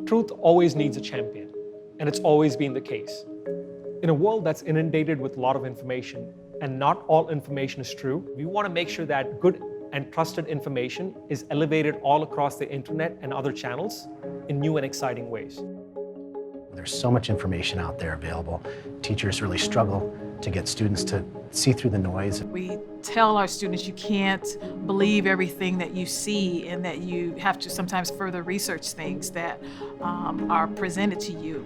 Truth always needs a champion, and it's always been the case. In a world that's inundated with a lot of information, and not all information is true, we want to make sure that good and trusted information is elevated all across the internet and other channels in new and exciting ways. There's so much information out there available. Teachers really struggle to get students to see through the noise. We tell our students you can't believe everything that you see and that you have to sometimes further research things that are presented to you.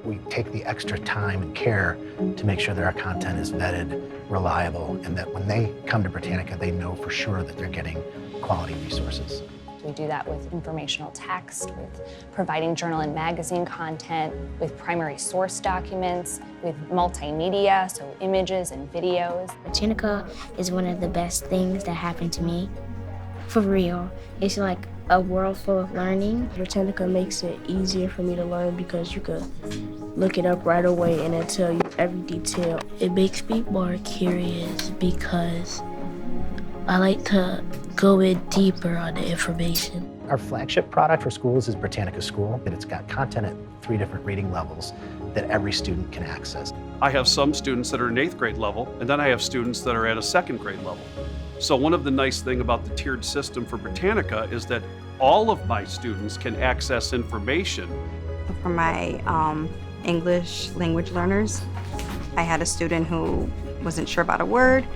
We take the extra time and care to make sure that our content is vetted, reliable, and that when they come to Britannica, they know for sure that they're getting quality resources. We do that with informational text, with providing journal and magazine content, with primary source documents, with multimedia, so images and videos. Britannica is one of the best things that happened to me. For real. It's like a world full of learning. Britannica makes it easier for me to learn because you could look it up right away and it'll tell you every detail. It makes me more curious because I like to go in deeper on the information. Our flagship product for schools is Britannica School, and it's got content at 3 different reading levels that every student can access. I have some students that are in 8th grade level, and then I have students that are at a 2nd grade level. So one of the nice things about the tiered system for Britannica is that all of my students can access information. For my English language learners, I had a student who wasn't sure about a word,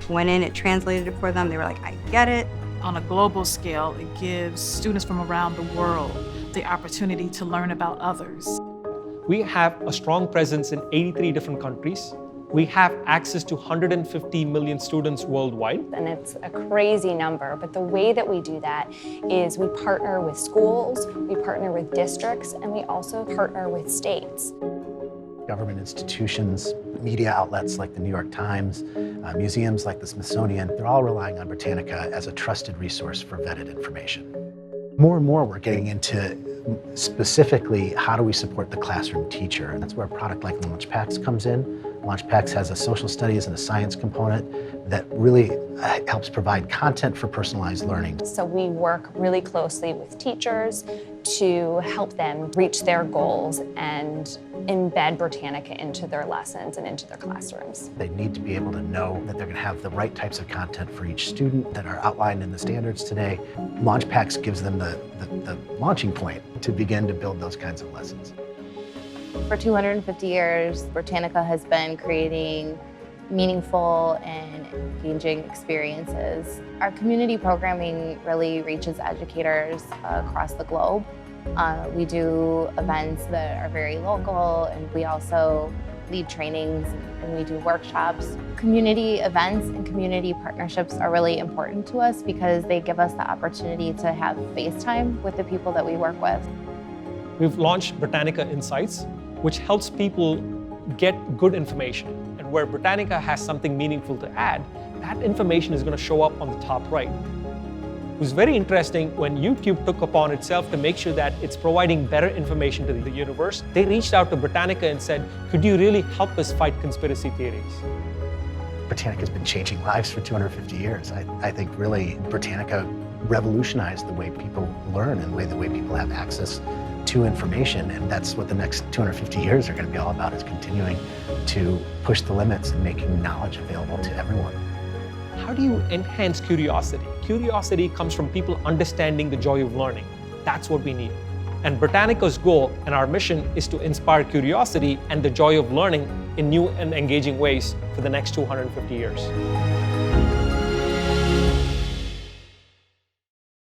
went in, it translated it for them, they were like, I get it. On a global scale, it gives students from around the world the opportunity to learn about others. We have a strong presence in 83 different countries. We have access to 150 million students worldwide. And it's a crazy number, but the way that we do that is we partner with schools, we partner with districts, and we also partner with states. Government institutions, media outlets like the New York Times, museums like the Smithsonian, they're all relying on Britannica as a trusted resource for vetted information. More and more we're getting into specifically how do we support the classroom teacher, and that's where a product like LaunchPacks comes in. LaunchPacks has a social studies and a science component that really helps provide content for personalized learning. So we work really closely with teachers to help them reach their goals and embed Britannica into their lessons and into their classrooms. They need to be able to know that they're going to have the right types of content for each student that are outlined in the standards today. LaunchPacks gives them the launching point to begin to build those kinds of lessons. For 250 years, Britannica has been creating meaningful and engaging experiences. Our community programming really reaches educators across the globe. We do events that are very local, and we also lead trainings and we do workshops. Community events and community partnerships are really important to us because they give us the opportunity to have face time with the people that we work with. We've launched Britannica Insights, which helps people get good information. And where Britannica has something meaningful to add, that information is going to show up on the top right. It was very interesting when YouTube took upon itself to make sure that it's providing better information to the universe. They reached out to Britannica and said, could you really help us fight conspiracy theories? Britannica's been changing lives for 250 years. I think really Britannica revolutionized the way people learn and the way people have access to information, and that's what the next 250 years are going to be all about, is continuing to push the limits and making knowledge available to everyone. How do you enhance curiosity? Curiosity comes from people understanding the joy of learning. That's what we need. And Britannica's goal and our mission is to inspire curiosity and the joy of learning in new and engaging ways for the next 250 years.